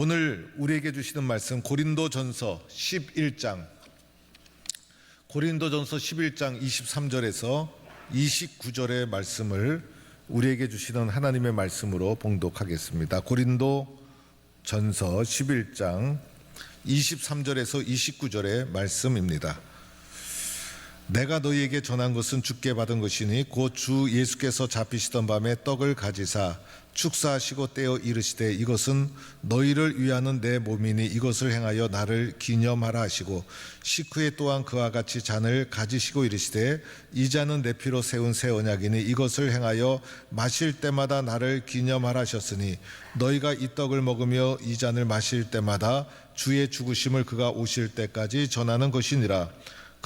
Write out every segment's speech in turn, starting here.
오늘 우리에게 주시는 말씀 고린도전서 11장 23절에서 29절의 말씀을 우리에게 주시는 하나님의 말씀으로 봉독하겠습니다. 고린도전서 11장 23절에서 29절의 말씀입니다. 내가 너희에게 전한 것은 주께 받은 것이니 곧 주 예수께서 잡히시던 밤에 떡을 가지사 축사하시고 떼어 이르시되 이것은 너희를 위하는 내 몸이니 이것을 행하여 나를 기념하라 하시고 식후에 또한 그와 같이 잔을 가지시고 이르시되 이 잔은 내 피로 세운 새 언약이니 이것을 행하여 마실 때마다 나를 기념하라 하셨으니 너희가 이 떡을 먹으며 이 잔을 마실 때마다 주의 죽으심을 그가 오실 때까지 전하는 것이니라.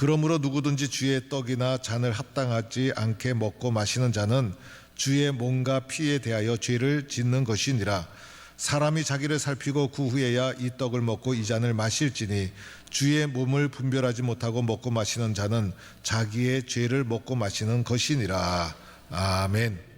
그러므로 누구든지 주의 떡이나 잔을 합당하지 않게 먹고 마시는 자는 주의 몸과 피에 대하여 죄를 짓는 것이니라. 사람이 자기를 살피고 그 후에야 이 떡을 먹고 이 잔을 마실지니 주의 몸을 분별하지 못하고 먹고 마시는 자는 자기의 죄를 먹고 마시는 것이니라. 아멘.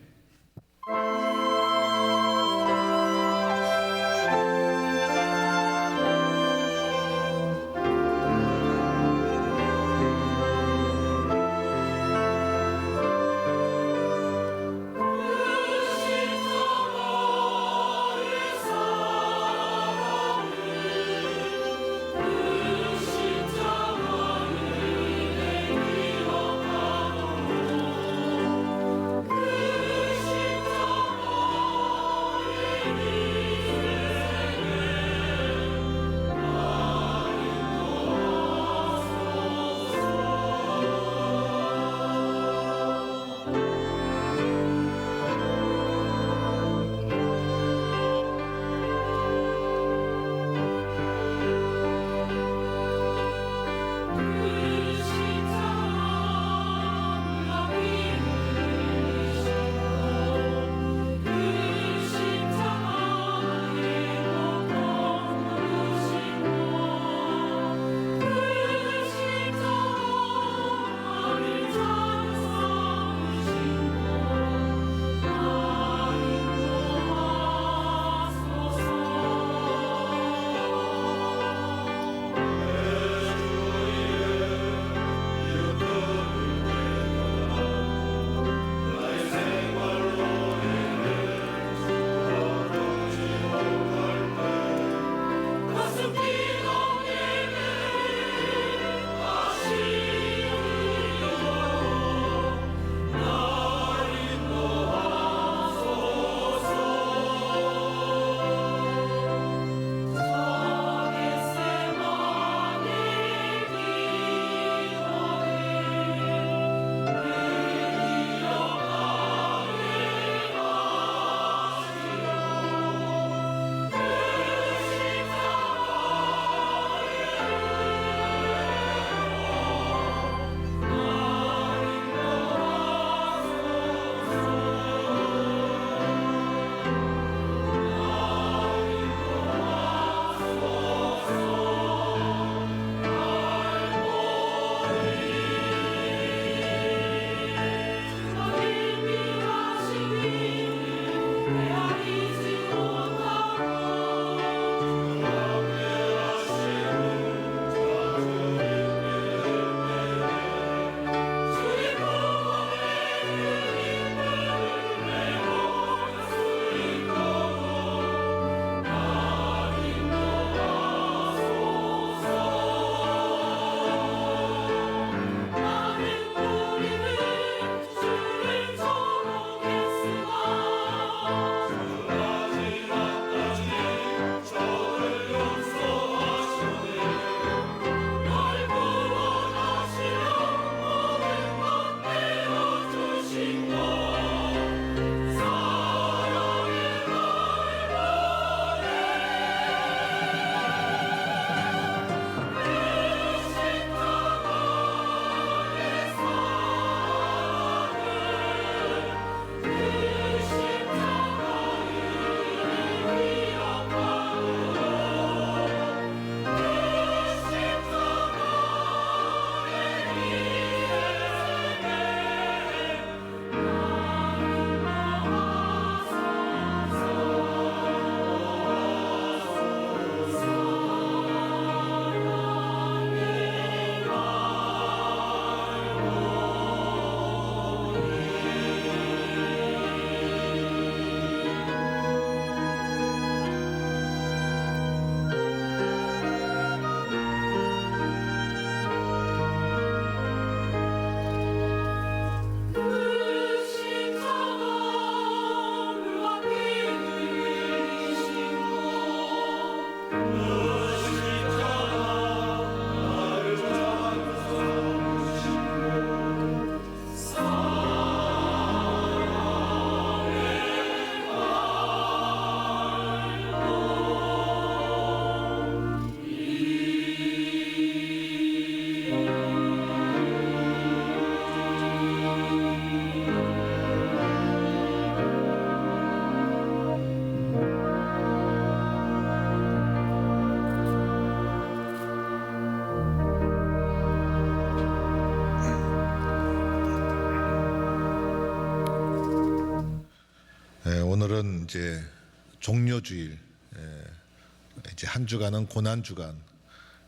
오늘은 이제 종료주일, 이제 한 주간은 고난 주간.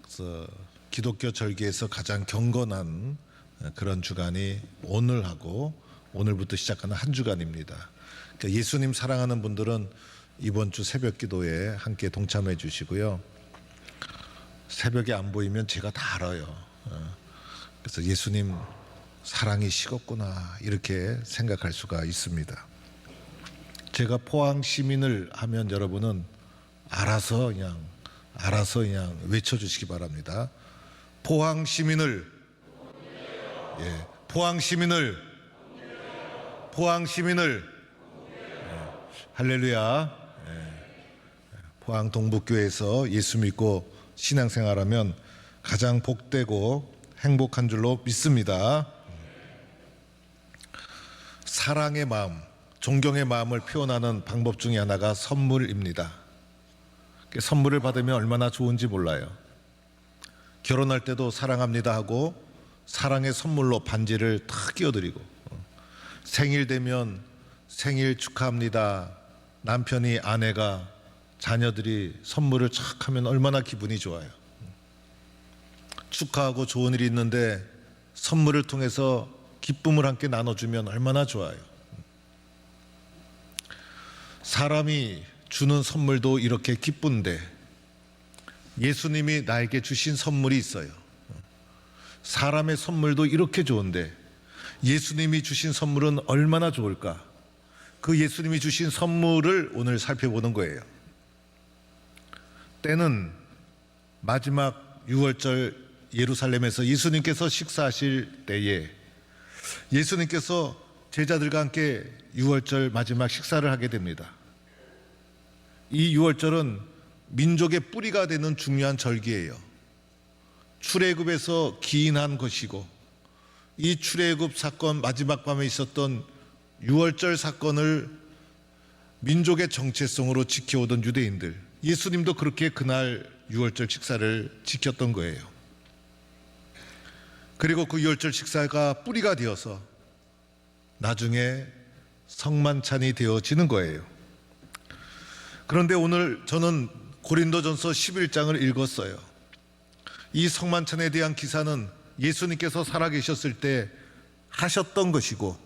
그래서 기독교 절기에서 가장 경건한 그런 주간이 오늘하고 오늘부터 시작하는 한 주간입니다. 그러니까 예수님 사랑하는 분들은 이번 주 새벽 기도에 함께 동참해 주시고요. 새벽에 안 보이면 제가 다 알아요. 그래서 예수님 사랑이 식었구나 이렇게 생각할 수가 있습니다. 제가 포항 시민을 하면 여러분은 알아서 그냥 외쳐주시기 바랍니다. 포항 시민을, 포항 시민을, 할렐루야. 포항 동북교회에서 예수 믿고 신앙생활하면 가장 복되고 행복한 줄로 믿습니다. 사랑의 마음, 존경의 마음을 표현하는 방법 중에 하나가 선물입니다. 선물을 받으면 얼마나 좋은지 몰라요. 결혼할 때도 사랑합니다 하고 사랑의 선물로 반지를 탁 끼워드리고, 생일 되면 생일 축하합니다, 남편이 아내가 자녀들이 선물을 착 하면 얼마나 기분이 좋아요. 축하하고 좋은 일이 있는데 선물을 통해서 기쁨을 함께 나눠주면 얼마나 좋아요. 사람이 주는 선물도 이렇게 기쁜데 예수님이 나에게 주신 선물이 있어요. 사람의 선물도 이렇게 좋은데 예수님이 주신 선물은 얼마나 좋을까? 그 예수님이 주신 선물을 오늘 살펴보는 거예요. 때는 마지막 유월절 예루살렘에서 예수님께서 식사하실 때에 예수님께서 제자들과 함께 유월절 마지막 식사를 하게 됩니다. 이 유월절은 민족의 뿌리가 되는 중요한 절기예요. 출애굽에서 기인한 것이고, 이 출애굽 사건 마지막 밤에 있었던 유월절 사건을 민족의 정체성으로 지켜오던 유대인들, 예수님도 그렇게 그날 유월절 식사를 지켰던 거예요. 그리고 그 유월절 식사가 뿌리가 되어서 나중에 성만찬이 되어지는 거예요. 그런데 오늘 저는 고린도전서 11장을 읽었어요. 이 성만찬에 대한 기사는 예수님께서 살아계셨을 때 하셨던 것이고,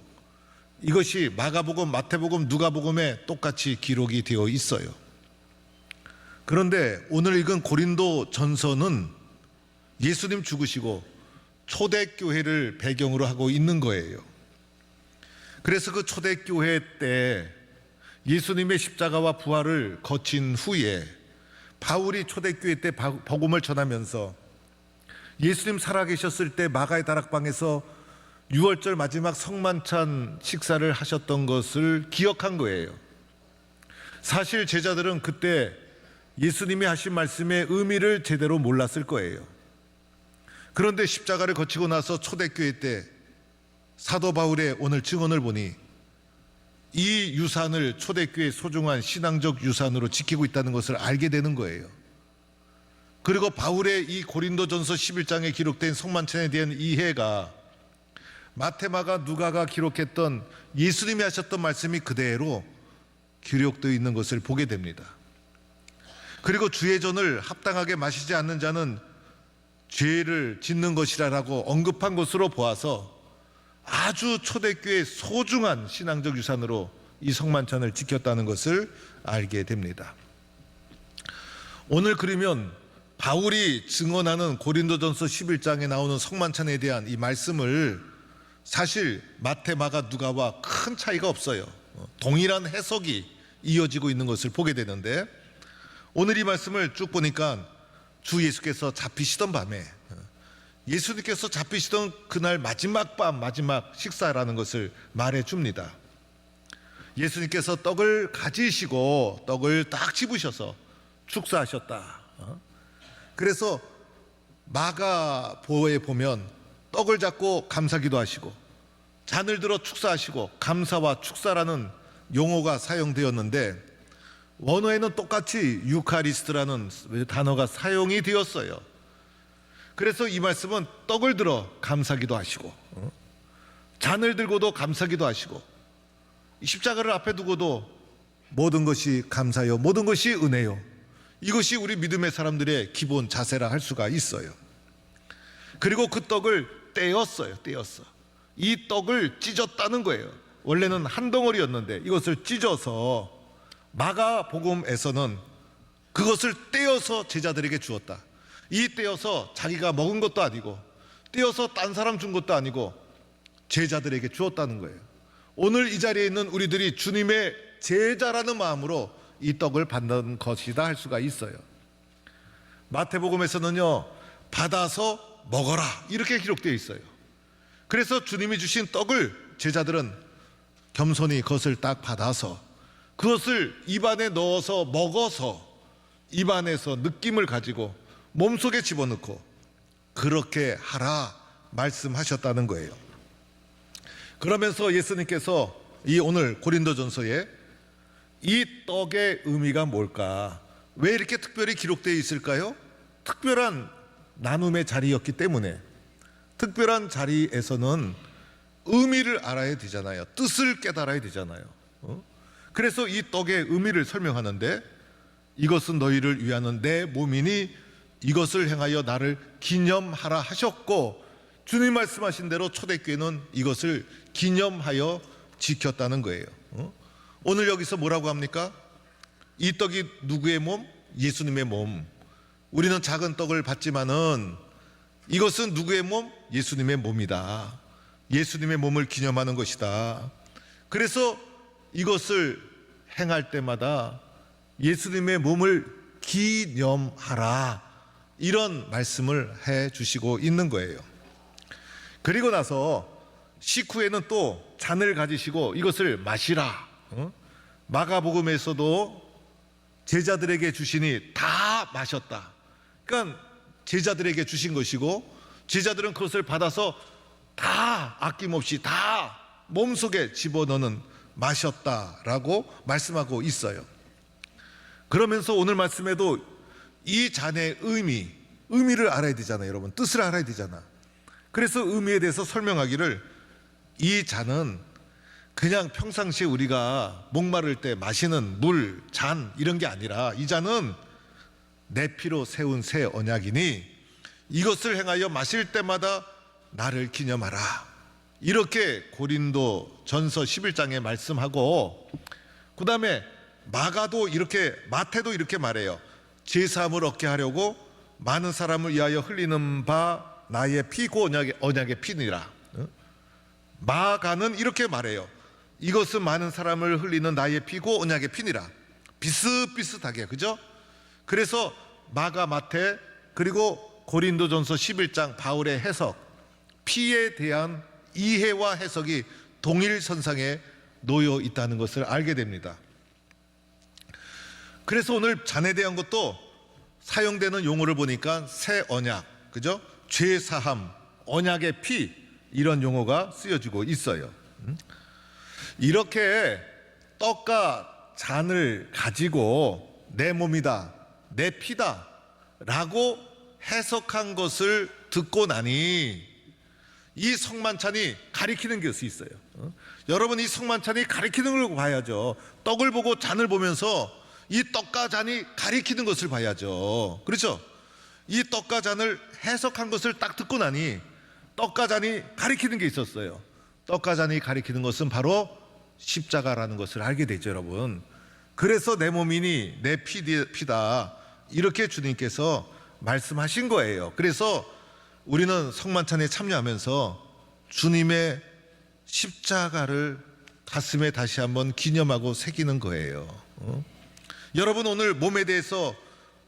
이것이 마가복음, 마태복음, 누가복음에 똑같이 기록이 되어 있어요. 그런데 오늘 읽은 고린도전서는 예수님 죽으시고 초대교회를 배경으로 하고 있는 거예요. 그래서 그 초대교회 때 예수님의 십자가와 부활을 거친 후에 바울이 초대교회 때 복음을 전하면서 예수님 살아계셨을 때 마가의 다락방에서 유월절 마지막 성만찬 식사를 하셨던 것을 기억한 거예요. 사실 제자들은 그때 예수님이 하신 말씀의 의미를 제대로 몰랐을 거예요. 그런데 십자가를 거치고 나서 초대교회 때 사도 바울의 오늘 증언을 보니 이 유산을 초대교회의 소중한 신앙적 유산으로 지키고 있다는 것을 알게 되는 거예요. 그리고 바울의 이 고린도전서 11장에 기록된 성만찬에 대한 이해가 마태, 마가, 누가가 기록했던 예수님이 하셨던 말씀이 그대로 기록되어 있는 것을 보게 됩니다. 그리고 주의 전을 합당하게 마시지 않는 자는 죄를 짓는 것이라고 언급한 것으로 보아서 아주 초대교회의 소중한 신앙적 유산으로 이 성만찬을 지켰다는 것을 알게 됩니다. 오늘 그러면 바울이 증언하는 고린도전서 11장에 나오는 성만찬에 대한 이 말씀을 사실 마태, 마가, 누가와 큰 차이가 없어요. 동일한 해석이 이어지고 있는 것을 보게 되는데, 오늘 이 말씀을 쭉 보니까 주 예수께서 잡히시던 밤에, 예수님께서 잡히시던 그날 마지막 밤, 마지막 식사라는 것을 말해 줍니다. 예수님께서 떡을 가지시고 떡을 딱 집으셔서 축사하셨다. 그래서 마가복음에 보면 떡을 잡고 감사기도 하시고 잔을 들어 축사하시고 감사와 축사라는 용어가 사용되었는데, 원어에는 똑같이 유카리스트라는 단어가 사용이 되었어요. 그래서 이 말씀은 떡을 들어 감사기도 하시고 잔을 들고도 감사기도 하시고 십자가를 앞에 두고도 모든 것이 감사요, 모든 것이 은혜요. 이것이 우리 믿음의 사람들의 기본 자세라 할 수가 있어요. 그리고 그 떡을 떼었어요. 이 떡을 찢었다는 거예요. 원래는 한 덩어리였는데 이것을 찢어서 마가복음에서는 그것을 떼어서 제자들에게 주었다. 이 떼어서 자기가 먹은 것도 아니고 떼어서 딴 사람 준 것도 아니고 제자들에게 주었다는 거예요. 오늘 이 자리에 있는 우리들이 주님의 제자라는 마음으로 이 떡을 받는 것이다 할 수가 있어요. 마태복음에서는요, 받아서 먹어라 이렇게 기록되어 있어요. 그래서 주님이 주신 떡을 제자들은 겸손히 그것을 딱 받아서 그것을 입안에 넣어서 먹어서 입안에서 느낌을 가지고 몸속에 집어넣고 그렇게 하라 말씀하셨다는 거예요. 그러면서 예수님께서 이 오늘 고린도전서에 이 떡의 의미가 뭘까? 왜 이렇게 특별히 기록되어 있을까요? 특별한 나눔의 자리였기 때문에, 특별한 자리에서는 의미를 알아야 되잖아요. 뜻을 깨달아야 되잖아요. 그래서 이 떡의 의미를 설명하는데, 이것은 너희를 위하는 내 몸이니 이것을 행하여 나를 기념하라 하셨고, 주님 말씀하신 대로 초대교회는 이것을 기념하여 지켰다는 거예요. 오늘 여기서 뭐라고 합니까? 이 떡이 누구의 몸? 예수님의 몸. 우리는 작은 떡을 받지만은 이것은 누구의 몸? 예수님의 몸이다. 예수님의 몸을 기념하는 것이다. 그래서 이것을 행할 때마다 예수님의 몸을 기념하라, 이런 말씀을 해 주시고 있는 거예요. 그리고 나서 식후에는 또 잔을 가지시고 이것을 마시라. 마가복음에서도 제자들에게 주시니 다 마셨다. 그러니까 제자들에게 주신 것이고 제자들은 그것을 받아서 다 아낌없이 다 몸속에 집어넣는, 마셨다라고 말씀하고 있어요. 그러면서 오늘 말씀에도 이 잔의 의미를 알아야 되잖아요. 여러분, 뜻을 알아야 되잖아. 그래서 의미에 대해서 설명하기를, 이 잔은 그냥 평상시에 우리가 목마를 때 마시는 물, 잔 이런 게 아니라 이 잔은 내 피로 세운 새 언약이니 이것을 행하여 마실 때마다 나를 기념하라. 이렇게 고린도 전서 11장에 말씀하고, 그 다음에 마태도 이렇게 말해요. 제사함을 얻게 하려고 많은 사람을 위하여 흘리는 바 나의 피고 언약의 피니라. 마가는 이렇게 말해요. 이것은 많은 사람을 흘리는 나의 피고 언약의 피니라. 비슷비슷하게, 그죠? 그래서 마가, 마태, 그리고 고린도전서 11장 바울의 해석, 피에 대한 이해와 해석이 동일선상에 놓여 있다는 것을 알게 됩니다. 그래서 오늘 잔에 대한 것도 사용되는 용어를 보니까 새 언약, 그죠? 죄 사함, 언약의 피, 이런 용어가 쓰여지고 있어요. 이렇게 떡과 잔을 가지고 내 몸이다, 내 피다 라고 해석한 것을 듣고 나니 이 성만찬이 가리키는 것이 있어요. 여러분, 이 성만찬이 가리키는 걸 봐야죠. 떡을 보고 잔을 보면서 이 떡과 잔이 가리키는 것을 봐야죠. 그렇죠? 이 떡과 잔을 해석한 것을 딱 듣고 나니 떡과 잔이 가리키는 게 있었어요. 떡과 잔이 가리키는 것은 바로 십자가라는 것을 알게 되죠, 여러분. 그래서 내 몸이니 내 피다, 이렇게 주님께서 말씀하신 거예요. 그래서 우리는 성만찬에 참여하면서 주님의 십자가를 가슴에 다시 한번 기념하고 새기는 거예요. 여러분, 오늘 몸에 대해서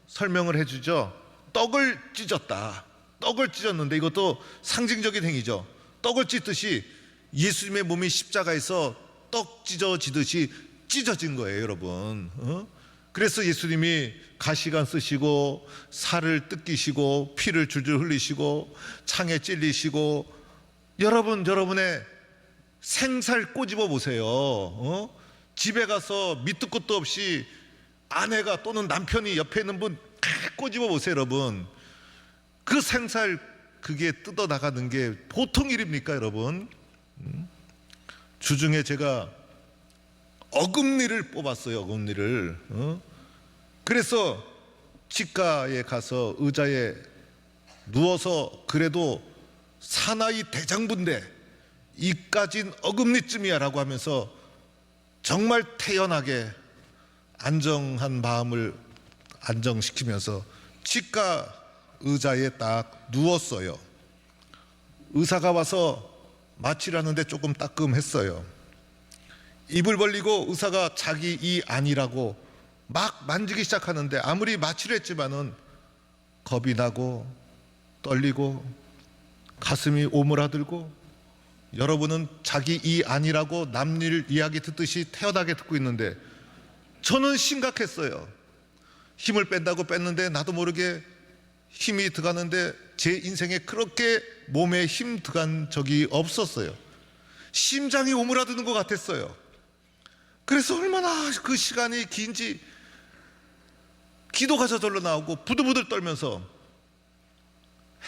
설명을 해주죠. 떡을 찢었다. 떡을 찢었는데 이것도 상징적인 행위죠. 떡을 찢듯이 예수님의 몸이 십자가에서 떡 찢어지듯이 찢어진 거예요, 여러분. 그래서 예수님이 가시관 쓰시고 살을 뜯기시고 피를 줄줄 흘리시고 창에 찔리시고, 여러분의 생살 꼬집어 보세요. 집에 가서 밑도 끝도 없이 아내가 또는 남편이 옆에 있는 분 꼬집어 보세요, 여러분. 그 생살, 그게 뜯어 나가는 게 보통 일입니까, 여러분? 주중에 제가 어금니를 뽑았어요. 어금니를. 그래서 치과에 가서 의자에 누워서 그래도 사나이 대장부인데 이까진 어금니쯤이야 라고 하면서 정말 태연하게 안정한 마음을 안정시키면서 치과 의자에 딱 누웠어요. 의사가 와서 마취를 하는데 조금 따끔했어요. 입을 벌리고 의사가 자기 이 아니라고 막 만지기 시작하는데 아무리 마취를 했지만은 겁이 나고 떨리고 가슴이 오므라들고, 여러분은 자기 이 아니라고 남일 이야기 듣듯이 태연하게 듣고 있는데 저는 심각했어요. 힘을 뺀다고 뺐는데 나도 모르게 힘이 들어가는데 제 인생에 그렇게 몸에 힘 들어간 적이 없었어요. 심장이 오므라드는 것 같았어요. 그래서 얼마나 그 시간이 긴지 기도가 저절로 나오고 부들부들 떨면서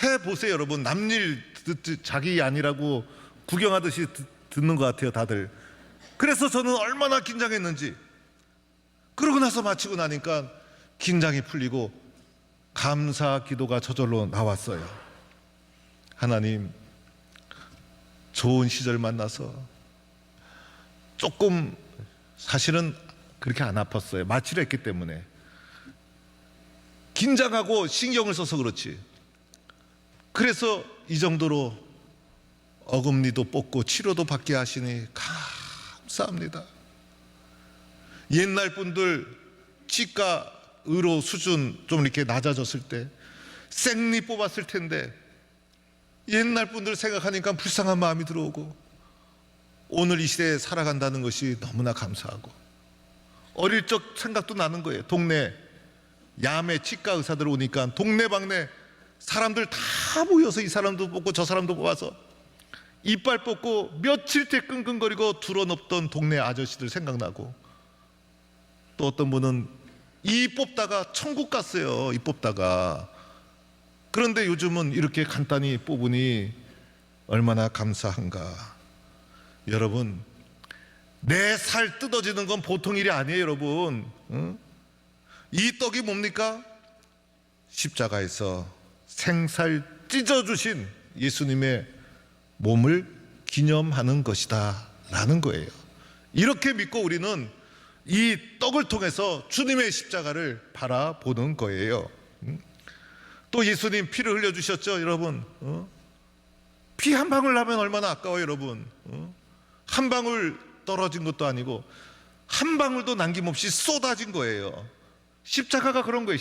해보세요. 여러분, 남일 듣듯 자기 아니라고 구경하듯이 듣는 것 같아요, 다들. 그래서 저는 얼마나 긴장했는지. 그러고 나서 마치고 나니까 긴장이 풀리고 감사 기도가 저절로 나왔어요. 하나님, 좋은 시절 만나서 조금, 사실은 그렇게 안 아팠어요. 마취를 했기 때문에. 긴장하고 신경을 써서 그렇지. 그래서 이 정도로 어금니도 뽑고 치료도 받게 하시니 감사합니다. 옛날 분들 치과 의료 수준 좀 이렇게 낮아졌을 때 생리 뽑았을 텐데 옛날 분들 생각하니까 불쌍한 마음이 들어오고, 오늘 이 시대에 살아간다는 것이 너무나 감사하고, 어릴 적 생각도 나는 거예요. 동네 야매 치과 의사들 오니까 동네방네 사람들 다 모여서 이 사람도 뽑고 저 사람도 뽑아서 이빨 뽑고 며칠째 끙끙거리고 두러눕던 동네 아저씨들 생각나고, 또 어떤 분은 이 뽑다가 천국 갔어요. 이 뽑다가. 그런데 요즘은 이렇게 간단히 뽑으니 얼마나 감사한가. 여러분, 내 살 뜯어지는 건 보통 일이 아니에요. 여러분, 이 떡이 뭡니까? 십자가에서 생살 찢어주신 예수님의 몸을 기념하는 것이다 라는 거예요. 이렇게 믿고 우리는 이 떡을 통해서 주님의 십자가를 바라보는 거예요. 또 예수님 피를 흘려주셨죠, 여러분. 피 한 방울 나면 얼마나 아까워요, 여러분. 한 방울 떨어진 것도 아니고 한 방울도 남김없이 쏟아진 거예요. 십자가가 그런 거예요.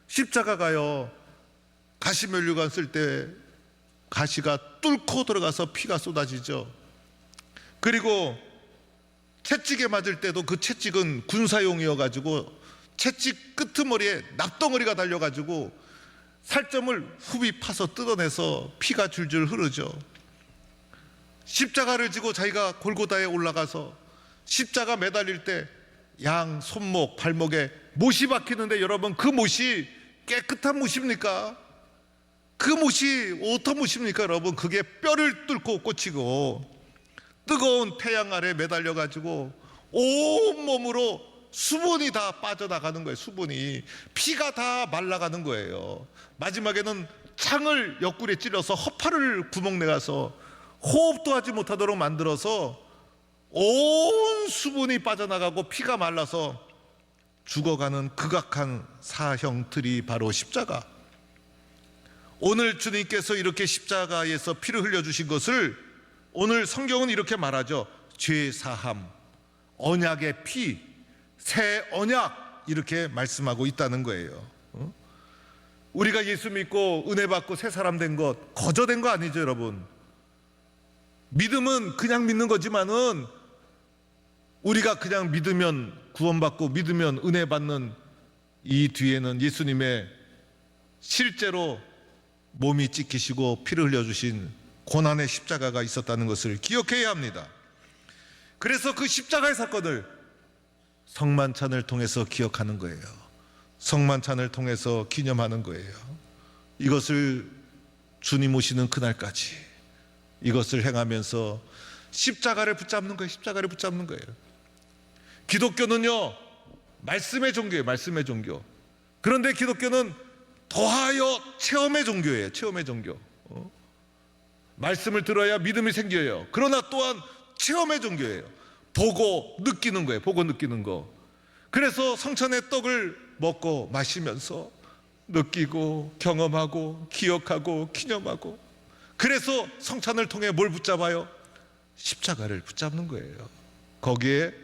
십자가가요, 가시면류관 쓸 때 가시가 뚫고 들어가서 피가 쏟아지죠. 그리고 채찍에 맞을 때도 그 채찍은 군사용이어가지고 채찍 끄트머리에 납덩어리가 달려가지고 살점을 후비 파서 뜯어내서 피가 줄줄 흐르죠. 십자가를 지고 자기가 골고다에 올라가서 십자가 매달릴 때 양 손목 발목에 못이 박히는데, 여러분, 그 못이 깨끗한 못입니까? 그 못이 어떤 못입니까? 여러분, 그게 뼈를 뚫고 꽂히고 뜨거운 태양 아래 매달려 가지고 온몸으로 수분이 다 빠져나가는 거예요. 수분이, 피가 다 말라가는 거예요. 마지막에는 창을 옆구리에 찔러서 허파를 구멍 내가서 호흡도 하지 못하도록 만들어서 온 수분이 빠져나가고 피가 말라서 죽어가는 극악한 사형틀이 바로 십자가. 오늘 주님께서 이렇게 십자가에서 피를 흘려주신 것을 오늘 성경은 이렇게 말하죠. 죄사함, 언약의 피, 새 언약, 이렇게 말씀하고 있다는 거예요. 우리가 예수 믿고 은혜 받고 새 사람 된 것 거저된 거 아니죠, 여러분. 믿음은 그냥 믿는 거지만은 우리가 그냥 믿으면 구원받고 믿으면 은혜 받는 이 뒤에는 예수님의 실제로 몸이 찢기시고 피를 흘려주신 고난의 십자가가 있었다는 것을 기억해야 합니다. 그래서 그 십자가의 사건을 성만찬을 통해서 기억하는 거예요. 성만찬을 통해서 기념하는 거예요. 이것을 주님 오시는 그날까지 이것을 행하면서 십자가를 붙잡는 거예요. 십자가를 붙잡는 거예요. 기독교는요, 말씀의 종교예요. 말씀의 종교. 그런데 기독교는 더하여 체험의 종교예요. 체험의 종교. 말씀을 들어야 믿음이 생겨요. 그러나 또한 체험의 종교예요. 보고 느끼는 거예요. 보고 느끼는 거. 그래서 성찬의 떡을 먹고 마시면서 느끼고 경험하고 기억하고 기념하고, 그래서 성찬을 통해 뭘 붙잡아요? 십자가를 붙잡는 거예요. 거기에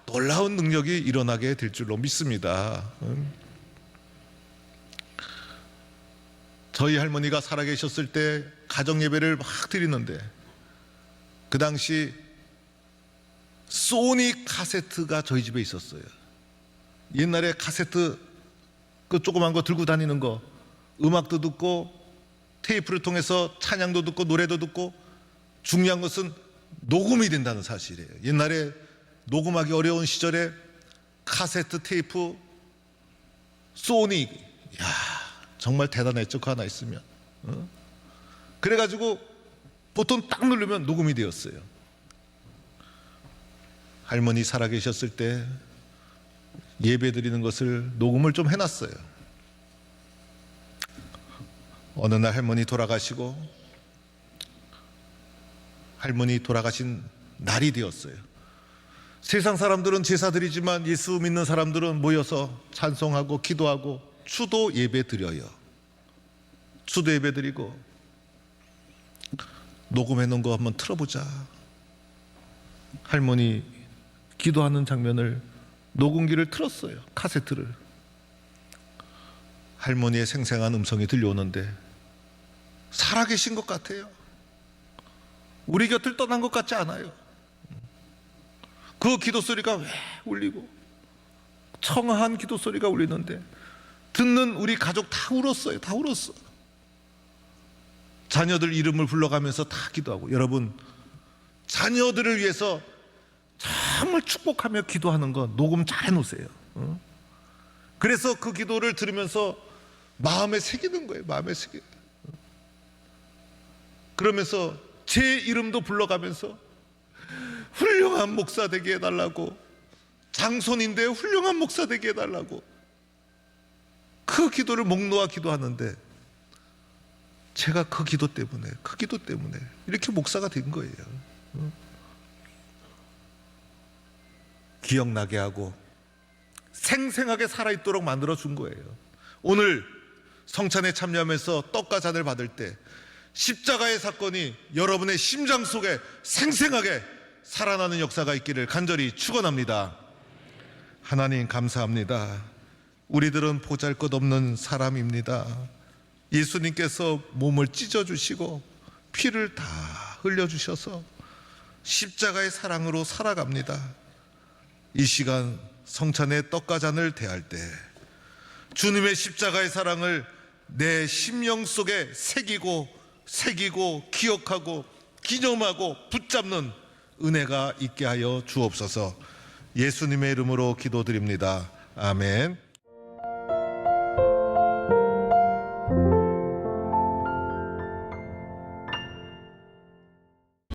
놀라운 능력이 일어나게 될 줄로 믿습니다. 저희 할머니가 살아계셨을 때 가정 예배를 막 드리는데, 그 당시 소니 카세트가 저희 집에 있었어요. 옛날에 카세트 그 조그만 거 들고 다니는 거, 음악도 듣고 테이프를 통해서 찬양도 듣고 노래도 듣고, 중요한 것은 녹음이 된다는 사실이에요. 옛날에 녹음하기 어려운 시절에 카세트 테이프, 소니, 야, 정말 대단했죠. 그거 하나 있으면. 그래가지고 보통 딱 누르면 녹음이 되었어요. 할머니 살아계셨을 때 예배 드리는 것을 녹음을 좀 해놨어요. 어느 날 할머니 돌아가시고, 할머니 돌아가신 날이 되었어요. 세상 사람들은 제사 드리지만 예수 믿는 사람들은 모여서 찬송하고 기도하고 추도 예배 드려요. 추도 예배 드리고, 녹음해 놓은 거 한번 틀어보자. 할머니 기도하는 장면을 녹음기를 틀었어요. 카세트를. 할머니의 생생한 음성이 들려오는데 살아계신 것 같아요. 우리 곁을 떠난 것 같지 않아요. 그 기도 소리가 왜 울리고, 청아한 기도 소리가 울리는데 듣는 우리 가족 다 울었어요. 다 울었어. 자녀들 이름을 불러가면서 다 기도하고. 여러분, 자녀들을 위해서 정말 축복하며 기도하는 거 녹음 잘 해놓으세요. 그래서 그 기도를 들으면서 마음에 새기는 거예요. 마음에 새겨. 그러면서 제 이름도 불러가면서 훌륭한 목사 되게 해달라고, 장손인데 훌륭한 목사 되게 해달라고 그 기도를 목 놓아 기도하는데, 제가 그 기도 때문에 이렇게 목사가 된 거예요. 기억나게 하고 생생하게 살아있도록 만들어준 거예요. 오늘 성찬에 참여하면서 떡과 잔을 받을 때 십자가의 사건이 여러분의 심장 속에 생생하게 살아나는 역사가 있기를 간절히 축원합니다. 하나님 감사합니다. 우리들은 보잘것없는 사람입니다. 예수님께서 몸을 찢어주시고 피를 다 흘려주셔서 십자가의 사랑으로 살아갑니다. 이 시간 성찬의 떡과 잔을 대할 때 주님의 십자가의 사랑을 내 심령 속에 새기고 기억하고 기념하고 붙잡는 은혜가 있게 하여 주옵소서. 예수님의 이름으로 기도드립니다. 아멘.